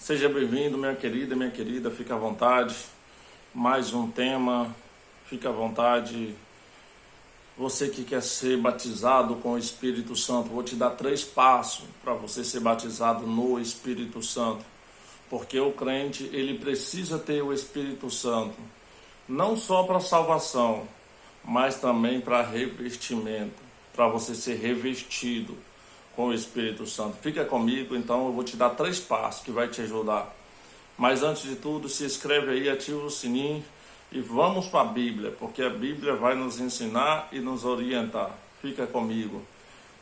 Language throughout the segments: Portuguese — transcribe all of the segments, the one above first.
Seja bem-vindo, minha querida, fica à vontade. Mais um tema, fica à vontade. Você que quer ser batizado com o Espírito Santo, vou te dar 3 passos para você ser batizado no Espírito Santo. Porque o crente, ele precisa ter o Espírito Santo, não só para salvação, mas também para revestimento, para você ser revestido com o Espírito Santo. Fica comigo, então eu vou te dar 3 passos que vai te ajudar. Mas antes de tudo, se inscreve aí, ativa o sininho e vamos para a Bíblia, porque a Bíblia vai nos ensinar e nos orientar. Fica comigo.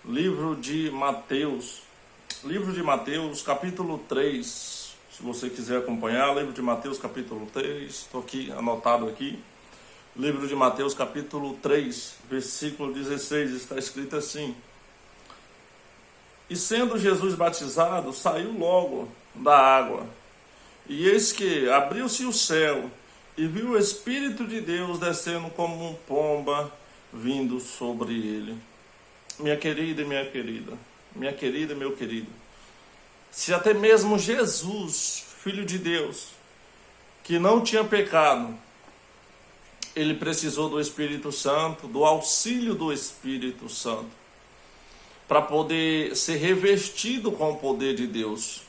Livro de Mateus, capítulo 3. Se você quiser acompanhar, livro de Mateus, capítulo 3, estou aqui, anotado aqui. Livro de Mateus, capítulo 3, versículo 16, está escrito assim: E sendo Jesus batizado, saiu logo da água. E eis que abriu-se o céu, e viu o Espírito de Deus descendo como uma pomba, vindo sobre ele. Minha querida e meu querido, se até mesmo Jesus, Filho de Deus, que não tinha pecado, ele precisou do Espírito Santo, do auxílio do Espírito Santo, para poder ser revestido com o poder de Deus.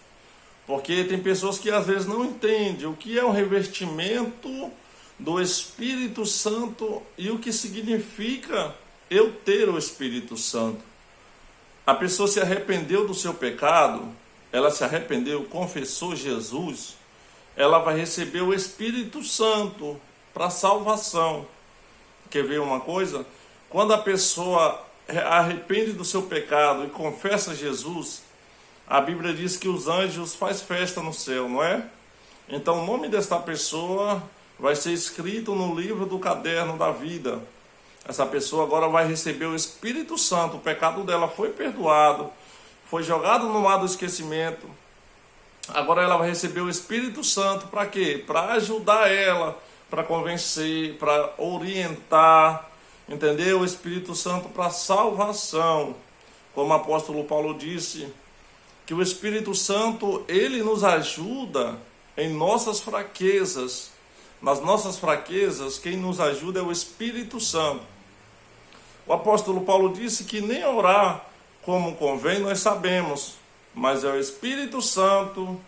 Porque tem pessoas que às vezes não entendem o que é o revestimento do Espírito Santo e o que significa eu ter o Espírito Santo. A pessoa se arrependeu do seu pecado, ela se arrependeu, confessou Jesus, ela vai receber o Espírito Santo para salvação. Quer ver uma coisa? Quando a pessoa arrepende do seu pecado e confessa Jesus, a Bíblia diz que os anjos fazem festa no céu, não é? Então o nome desta pessoa vai ser escrito no livro do caderno da vida. Essa pessoa agora vai receber o Espírito Santo, o pecado dela foi perdoado, foi jogado no mar do esquecimento. Agora ela vai receber o Espírito Santo para quê? Para ajudar ela, para convencer, para orientar, entendeu? O Espírito Santo para salvação. Como o apóstolo Paulo disse, que o Espírito Santo, ele nos ajuda em nossas fraquezas. Nas nossas fraquezas, quem nos ajuda é o Espírito Santo. O apóstolo Paulo disse que nem orar como convém nós sabemos, mas é o Espírito Santo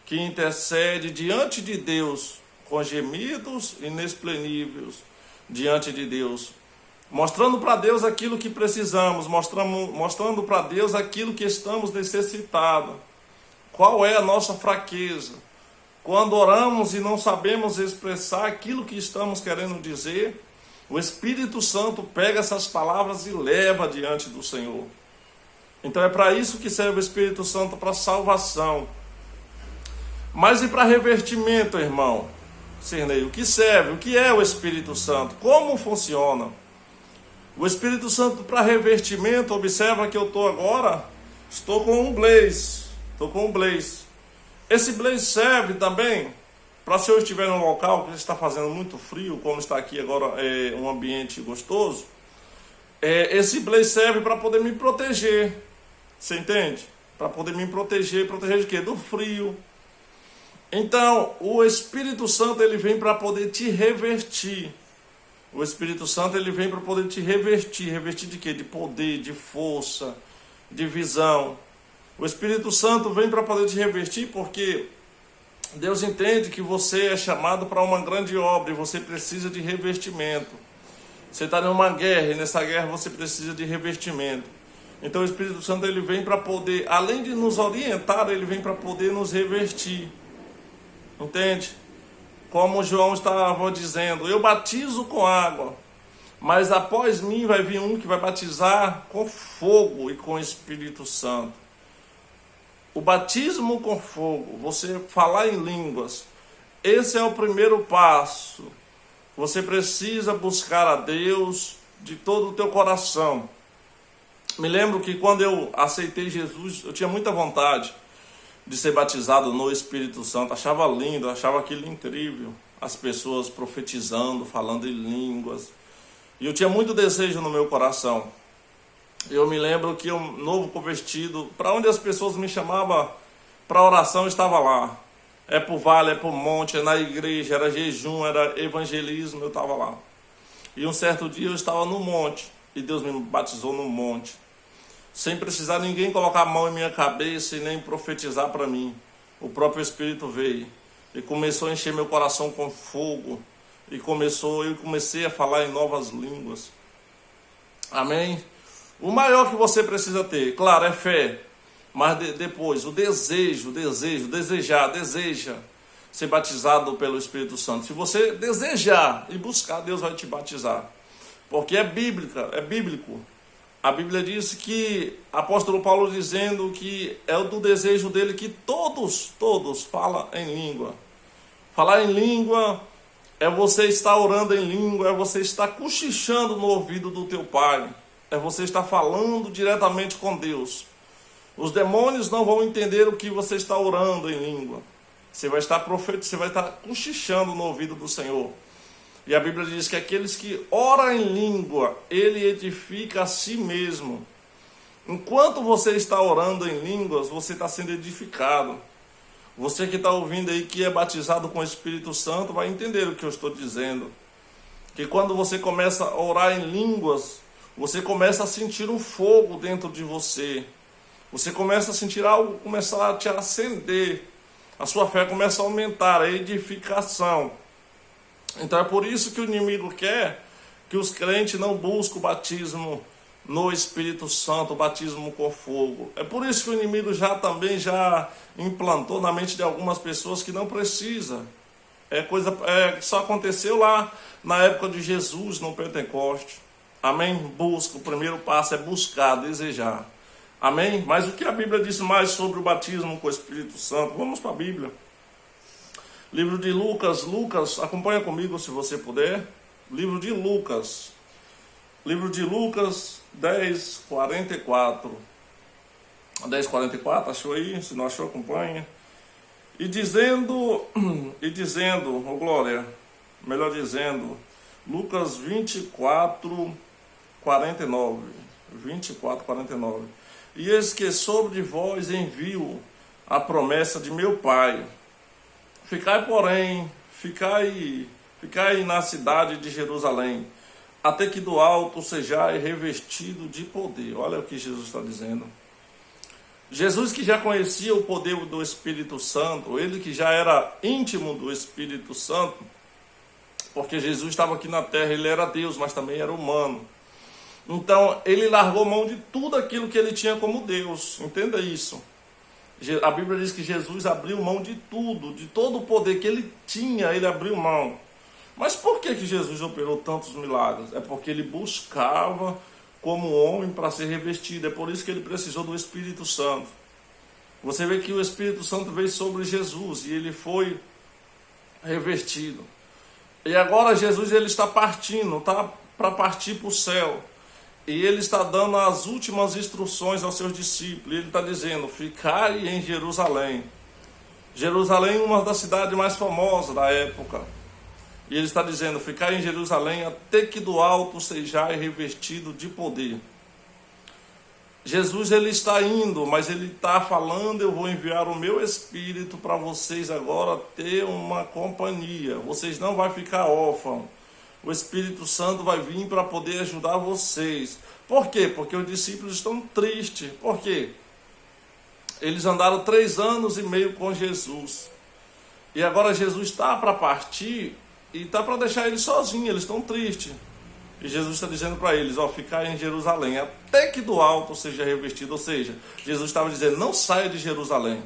que intercede diante de Deus com gemidos inexprimíveis diante de Deus, mostrando para Deus aquilo que precisamos, mostrando para Deus aquilo que estamos necessitados. Qual é a nossa fraqueza? Quando oramos e não sabemos expressar aquilo que estamos querendo dizer, o Espírito Santo pega essas palavras e leva diante do Senhor. Então é para isso que serve o Espírito Santo, para salvação. Mas e para revertimento, irmão? Cirnei, o que serve? O que é o Espírito Santo? Como funciona? O Espírito Santo para revertimento, observa que eu estou com um blaze. Esse blaze serve também para se eu estiver num local que está fazendo muito frio, como está aqui agora, um ambiente gostoso. Esse blaze serve para poder me proteger. Você entende? Para poder me proteger de quê? Do frio. Então, o Espírito Santo ele vem para poder te revertir. O Espírito Santo ele vem para poder te revestir. Revestir de quê? De poder, de força, de visão. O Espírito Santo vem para poder te revestir porque Deus entende que você é chamado para uma grande obra e você precisa de revestimento. Você está numa guerra e nessa guerra você precisa de revestimento. Então o Espírito Santo ele vem para poder, além de nos orientar, ele vem para poder nos revestir. Entende? Como João estava dizendo, eu batizo com água, mas após mim vai vir um que vai batizar com fogo e com Espírito Santo. O batismo com fogo, você falar em línguas, esse é o primeiro passo. Você precisa buscar a Deus de todo o teu coração. Me lembro que quando eu aceitei Jesus, eu tinha muita vontade de ser batizado no Espírito Santo. Achava lindo, achava aquilo incrível. As pessoas profetizando, falando em línguas. E eu tinha muito desejo no meu coração. Eu me lembro que eu, novo convertido, para onde as pessoas me chamavam para oração, eu estava lá. É pro vale, é pro monte, é na igreja, era jejum, era evangelismo, eu estava lá. E um certo dia eu estava no monte, e Deus me batizou no monte, sem precisar ninguém colocar a mão em minha cabeça e nem profetizar para mim. O próprio Espírito veio e começou a encher meu coração com fogo, e eu comecei a falar em novas línguas. Amém? O maior que você precisa ter, claro, é fé, mas depois o deseja ser batizado pelo Espírito Santo. Se você desejar e buscar, Deus vai te batizar, porque é bíblico. A Bíblia diz que, apóstolo Paulo dizendo que é do desejo dele que todos falam em língua. Falar em língua é você estar orando em língua, é você estar cochichando no ouvido do teu Pai, é você estar falando diretamente com Deus. Os demônios não vão entender o que você está orando em língua. Você vai estar você vai estar cochichando no ouvido do Senhor. E a Bíblia diz que aqueles que oram em língua, ele edifica a si mesmo. Enquanto você está orando em línguas, você está sendo edificado. Você que está ouvindo aí, que é batizado com o Espírito Santo, vai entender o que eu estou dizendo. Que quando você começa a orar em línguas, você começa a sentir um fogo dentro de você. Você começa a sentir algo começar a te acender. A sua fé começa a aumentar, a edificação. Então é por isso que o inimigo quer que os crentes não busquem o batismo no Espírito Santo, o batismo com fogo. É por isso que o inimigo também já implantou na mente de algumas pessoas que não precisa. Só aconteceu lá na época de Jesus, no Pentecoste. Amém? Busca, o primeiro passo é buscar, desejar. Amém? Mas o que a Bíblia diz mais sobre o batismo com o Espírito Santo? Vamos para a Bíblia. Livro de Lucas, acompanha comigo se você puder. Livro de Lucas 10:44. 10:44, achou aí? Se não achou, acompanha. E dizendo, oh glória, melhor dizendo, Lucas 24:49. 24:49. E eis que sobre vós envio a promessa de meu Pai. Ficai, porém, ficai na cidade de Jerusalém, até que do alto sejais revestido de poder. Olha o que Jesus está dizendo. Jesus, que já conhecia o poder do Espírito Santo, ele que já era íntimo do Espírito Santo, porque Jesus estava aqui na terra, ele era Deus, mas também era humano. Então, ele largou mão de tudo aquilo que ele tinha como Deus. Entenda isso. A Bíblia diz que Jesus abriu mão de tudo, de todo o poder que ele tinha, ele abriu mão. Mas por que Jesus operou tantos milagres? É porque ele buscava como homem para ser revestido. É por isso que ele precisou do Espírito Santo. Você vê que o Espírito Santo veio sobre Jesus e ele foi revestido. E agora Jesus ele está partindo, tá para partir para o céu. E ele está dando as últimas instruções aos seus discípulos. Ele está dizendo, ficai em Jerusalém. Jerusalém é uma das cidades mais famosas da época. E ele está dizendo, ficai em Jerusalém até que do alto sejais revestido de poder. Jesus ele está indo, mas ele está falando, eu vou enviar o meu Espírito para vocês agora ter uma companhia. Vocês não vão ficar órfãos. O Espírito Santo vai vir para poder ajudar vocês. Por quê? Porque os discípulos estão tristes. Por quê? Eles andaram 3 anos e meio com Jesus. E agora Jesus está para partir e está para deixar eles sozinhos. Eles estão tristes. E Jesus está dizendo para eles, ficai em Jerusalém, até que do alto seja revestido. Ou seja, Jesus estava dizendo, não saia de Jerusalém.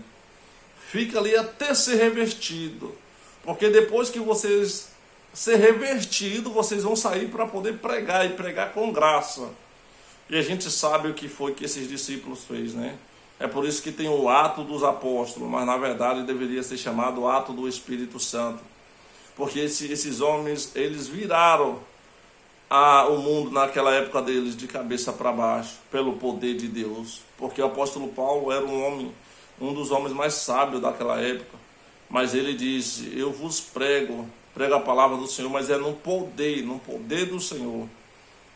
Fica ali até ser revestido. Porque depois que vocês ser revestido, vocês vão sair para poder pregar, e pregar com graça. E a gente sabe o que foi que esses discípulos fez, né? É por isso que tem o ato dos apóstolos, mas na verdade deveria ser chamado ato do Espírito Santo. Porque esses homens, eles viraram o mundo naquela época deles de cabeça para baixo, pelo poder de Deus. Porque o apóstolo Paulo era um dos homens mais sábios daquela época. Mas ele disse, eu vos prego a palavra do Senhor, mas é no poder do Senhor.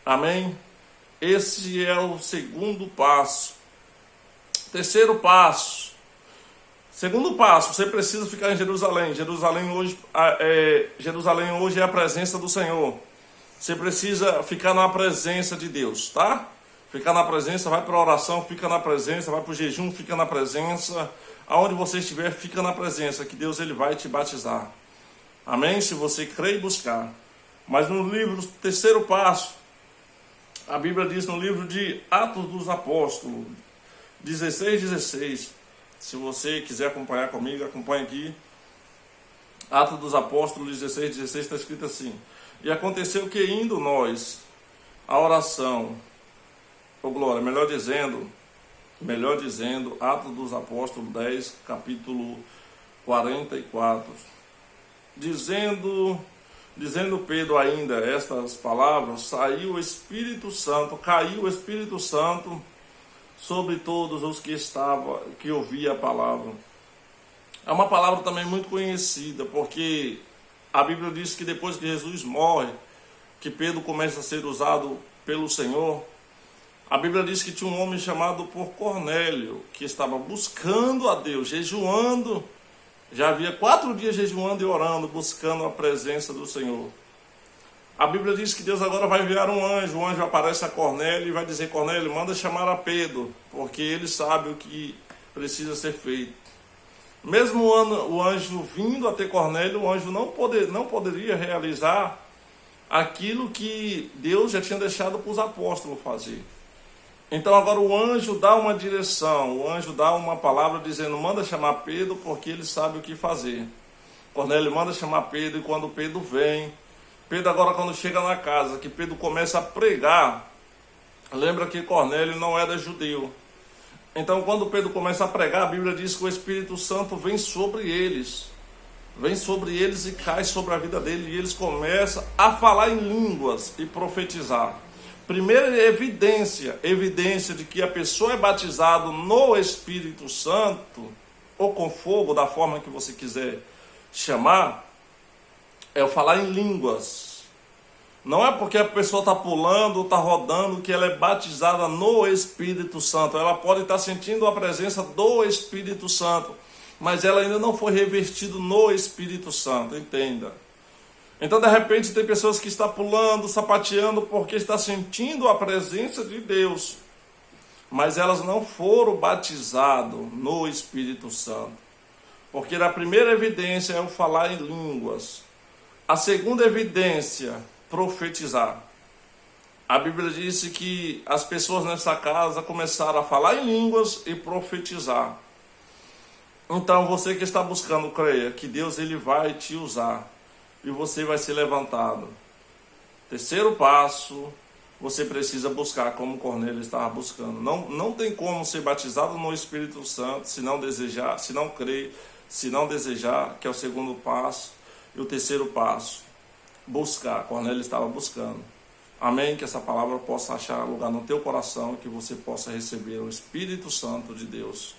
Amém? Esse é o segundo passo. Terceiro passo. Segundo passo, você precisa ficar em Jerusalém. Jerusalém hoje é a presença do Senhor. Você precisa ficar na presença de Deus, tá? Ficar na presença, vai para a oração, fica na presença, vai para o jejum, fica na presença. Aonde você estiver, fica na presença, que Deus ele vai te batizar. Amém? Se você crer e buscar. Mas no livro, terceiro passo, a Bíblia diz no livro de Atos dos Apóstolos, 16:16. Se você quiser acompanhar comigo, acompanhe aqui. Atos dos Apóstolos 16:16 está escrito assim: e aconteceu que indo nós à oração, ou glória, melhor dizendo, Atos dos Apóstolos 10, capítulo 44, dizendo Pedro ainda estas palavras, caiu o Espírito Santo sobre todos os que ouviam a palavra. É uma palavra também muito conhecida, porque a Bíblia diz que depois que Jesus morre, que Pedro começa a ser usado pelo Senhor, a Bíblia diz que tinha um homem chamado por Cornélio, que estava buscando a Deus, jejuando, já havia 4 dias jejuando e orando, buscando a presença do Senhor. A Bíblia diz que Deus agora vai enviar um anjo. O anjo aparece a Cornélio e vai dizer: Cornélio, manda chamar a Pedro, porque ele sabe o que precisa ser feito. Mesmo o anjo vindo até Cornélio, o anjo não poderia realizar aquilo que Deus já tinha deixado para os apóstolos fazer. Então agora o anjo dá uma direção, o anjo dá uma palavra dizendo: manda chamar Pedro, porque ele sabe o que fazer. Cornélio manda chamar Pedro, e quando Pedro vem, Pedro agora quando chega na casa, que Pedro começa a pregar, lembra que Cornélio não era judeu. Então quando Pedro começa a pregar, a Bíblia diz que o Espírito Santo vem sobre eles e cai sobre a vida dele, e eles começam a falar em línguas e profetizar. Primeira evidência de que a pessoa é batizada no Espírito Santo, ou com fogo, da forma que você quiser chamar, é o falar em línguas. Não é porque a pessoa está pulando ou está rodando que ela é batizada no Espírito Santo. Ela pode estar sentindo a presença do Espírito Santo, mas ela ainda não foi revestida no Espírito Santo, entenda. Então, de repente, tem pessoas que estão pulando, sapateando, porque está sentindo a presença de Deus, mas elas não foram batizadas no Espírito Santo. Porque a primeira evidência é o falar em línguas. A segunda evidência, profetizar. A Bíblia disse que as pessoas nessa casa começaram a falar em línguas e profetizar. Então, você que está buscando, creia que Deus ele vai te usar. E você vai ser levantado. Terceiro passo, você precisa buscar como Cornélio estava buscando. Não tem como ser batizado no Espírito Santo se não desejar, se não crer, se não desejar, que é o segundo passo. E o terceiro passo, buscar. Cornélio estava buscando. Amém? Que essa palavra possa achar lugar no teu coração e que você possa receber o Espírito Santo de Deus.